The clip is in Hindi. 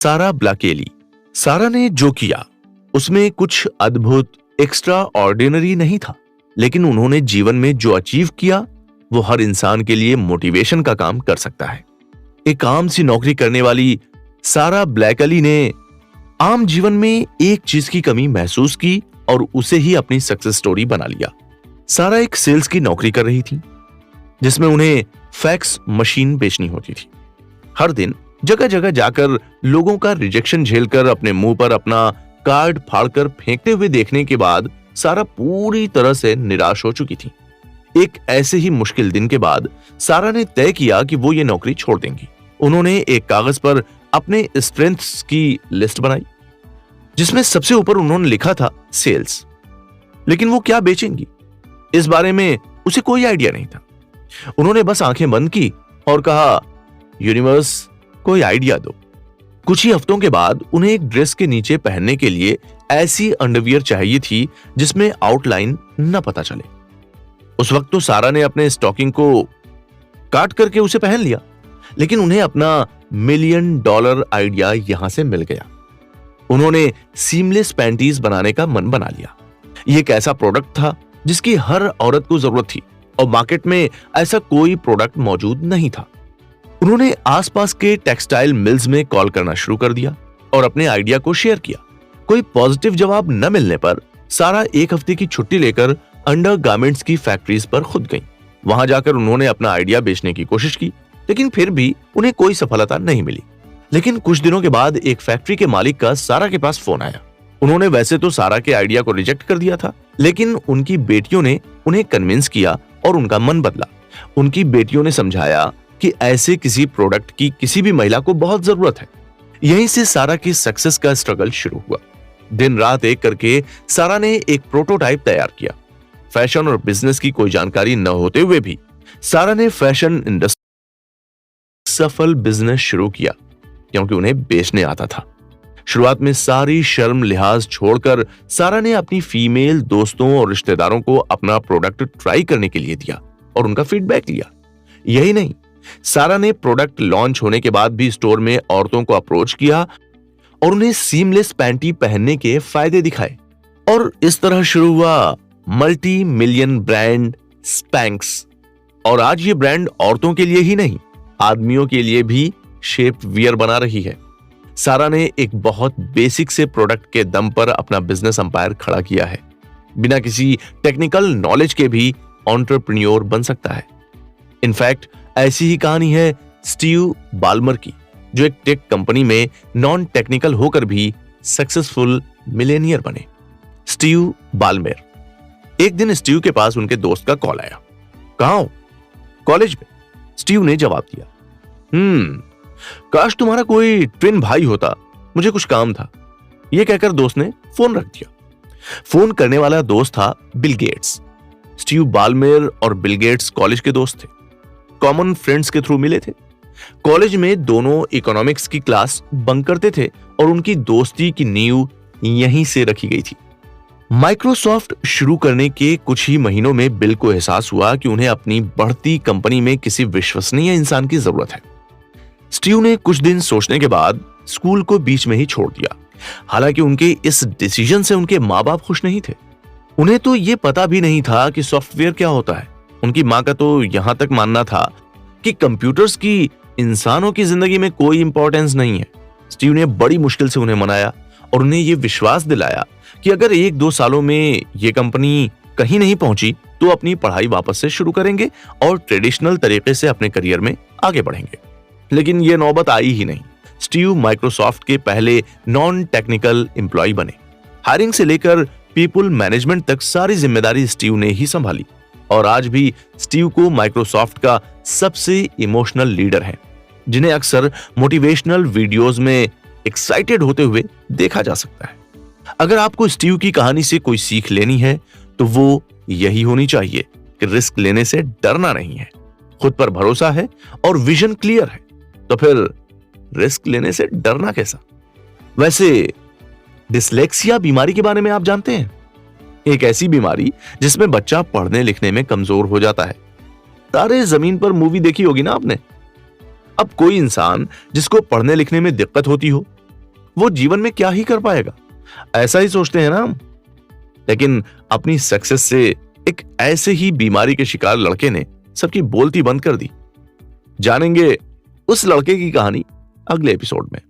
सारा ब्लाकेली। सारा ने जो किया उसमें कुछ अद्भुत एक्स्ट्रा ऑर्डिनरी नहीं था, लेकिन उन्होंने जीवन में जो अचीव किया वो हर इंसान के लिए मोटिवेशन का काम कर सकता है। एक आम सी नौकरी करने वाली सारा ब्लैकली ने आम जीवन में एक चीज की कमी महसूस की और उसे ही अपनी सक्सेस स्टोरी बना लिया। सारा एक सेल्स की नौकरी कर रही थी जिसमें उन्हें फैक्स मशीन बेचनी होती थी। हर दिन जगह जगह जाकर लोगों का रिजेक्शन झेलकर अपने मुंह पर अपना कार्ड फाड़कर फेंकते हुए देखने के बाद सारा पूरी तरह से निराश हो चुकी थी। एक ऐसे ही मुश्किल दिन के बाद सारा ने तय किया कि वो ये नौकरी छोड़ देंगी। उन्होंने एक कागज पर अपने स्ट्रेंथ्स की लिस्ट बनाई जिसमें सबसे ऊपर उन्होंने लिखा था सेल्स, लेकिन वो क्या बेचेंगी इस बारे में उसे कोई आइडिया नहीं था। उन्होंने बस आंखें बंद की और कहा, यूनिवर्स कोई आइडिया दो। कुछ ही हफ्तों के बाद उन्हें एक ड्रेस के नीचे पहनने के लिए ऐसी अंडरवियर चाहिए थी जिसमें आउटलाइन न पता चले। उस वक्त तो सारा ने अपने स्टॉकिंग को काट करके उसे पहन लिया, लेकिन उन्हें अपना $1 मिलियन आइडिया यहां से मिल गया। उन्होंने सीमलेस पैंटीज बनाने का मन बना लिया। यह एक ऐसा प्रोडक्ट था जिसकी हर औरत को जरूरत थी और मार्केट में ऐसा कोई प्रोडक्ट मौजूद नहीं था। उन्होंने आसपास के टेक्सटाइल मिल्स में कॉल करना शुरू कर दिया और अपने आइडिया को शेयर किया। कोई पॉजिटिव जवाब न मिलने पर सारा एक हफ्ते की छुट्टी लेकर अंडरगारमेंट्स की फैक्ट्रीज पर खुद गई। वहां जाकर उन्होंने अपना आइडिया बेचने की कोशिश की, लेकिन फिर भी उन्हें कोई सफलता नहीं मिली। लेकिन कुछ दिनों के बाद एक फैक्ट्री के मालिक का सारा के पास फोन आया। उन्होंने वैसे तो सारा के आइडिया को रिजेक्ट कर दिया था, लेकिन उनकी बेटियों ने उन्हें कन्विंस किया और उनका मन बदला। उनकी बेटियों ने समझाया कि ऐसे किसी प्रोडक्ट की किसी भी महिला को बहुत जरूरत है। यहीं से सारा की सक्सेस का स्ट्रगल शुरू हुआ। दिन रात एक करके सारा ने एक प्रोटोटाइप तैयार किया। फैशन और बिजनेस की कोई जानकारी न होते हुए भी सारा ने फैशन इंडस्ट्री सफल बिजनेस शुरू किया क्योंकि उन्हें बेचने आता था। शुरुआत में सारी शर्म लिहाज छोड़कर सारा ने अपनी फीमेल दोस्तों और रिश्तेदारों को अपना प्रोडक्ट ट्राई करने के लिए दिया और उनका फीडबैक लिया। यही नहीं, सारा ने प्रोडक्ट लॉन्च होने के बाद भी स्टोर में औरतों को अप्रोच किया और उन्हें सीमलेस पैंटी पहनने के फायदे दिखाए। और इस तरह शुरू हुआ मल्टी मिलियन ब्रांड स्पैंक्स। और आज ये ब्रांड औरतों के लिए ही नहीं, आदमियों के लिए भी शेप वियर बना रही है। सारा ने एक बहुत बेसिक से प्रोडक्ट के दम पर अपना बिजनेस अंपायर खड़ा किया है। बिना किसी टेक्निकल नॉलेज के भी एंटरप्रेन्योर बन सकता है। इनफैक्ट ऐसी ही कहानी है स्टीव बाल्मर की, जो एक टेक कंपनी में नॉन टेक्निकल होकर भी सक्सेसफुल मिलेनियर बने। Steve Ballmer. एक दिन स्टीव के पास उनके दोस्त का कॉल आया। कहां हो? कॉलेज में, स्टीव ने जवाब दिया। काश तुम्हारा कोई ट्विन भाई होता, मुझे कुछ काम था। यह कहकर दोस्त ने फोन रख दिया। फोन करने वाला दोस्त था बिल गेट्स। स्टीव बाल्मर और बिल गेट्स कॉलेज के दोस्त थे। कॉमन फ्रेंड्स के थ्रू मिले थे। कॉलेज में दोनों इकोनॉमिक्स की क्लास बंक करते थे और उनकी दोस्ती की नींव यहीं से रखी गई थी। माइक्रोसॉफ्ट शुरू करने के कुछ ही महीनों में बिल को एहसास हुआ कि उन्हें अपनी बढ़ती कंपनी में किसी विश्वसनीय इंसान की जरूरत है। स्टीव ने कुछ दिन सोचने के बाद स्कूल को बीच में ही छोड़ दिया। हालांकि उनके इस डिसीजन से उनके माँ बाप खुश नहीं थे। उन्हें तो यह पता भी नहीं था कि सॉफ्टवेयर क्या होता है। उनकी माँ का तो यहां तक मानना था कि कंप्यूटर्स की इंसानों की जिंदगी में कोई इंपॉर्टेंस नहीं है। स्टीव ने बड़ी मुश्किल से उन्हें मनाया और उन्हें यह विश्वास दिलाया कि अगर 1-2 सालों में यह कंपनी कहीं नहीं पहुंची तो अपनी पढ़ाई वापस से शुरू करेंगे और ट्रेडिशनल तरीके से अपने करियर में आगे बढ़ेंगे। लेकिन यह नौबत आई ही नहीं। स्टीव माइक्रोसॉफ्ट के पहले नॉन टेक्निकल एम्प्लॉय बने। हायरिंग से लेकर पीपल मैनेजमेंट तक सारी जिम्मेदारी स्टीव ने ही संभाली और आज भी स्टीव को माइक्रोसॉफ्ट का सबसे इमोशनल लीडर है, जिन्हें अक्सर मोटिवेशनल वीडियोस में एक्साइटेड होते हुए देखा जा सकता है। अगर आपको स्टीव की कहानी से कोई सीख लेनी है तो वो यही होनी चाहिए कि रिस्क लेने से डरना नहीं है, खुद पर भरोसा है और विजन क्लियर है, तो फिर रिस्क लेने से डरना कैसा। वैसे डिसलेक्सिया बीमारी के बारे में आप जानते हैं? एक ऐसी बीमारी जिसमें बच्चा पढ़ने लिखने में कमजोर हो जाता है। तारे जमीन पर मूवी देखी होगी ना आपने। अब कोई इंसान जिसको पढ़ने लिखने में दिक्कत होती हो वो जीवन में क्या ही कर पाएगा। ऐसा ही सोचते हैं ना हम। लेकिन अपनी सक्सेस से एक ऐसे ही बीमारी के शिकार लड़के ने सबकी बोलती बंद कर दी। जानेंगे उस लड़के की कहानी अगले एपिसोड में।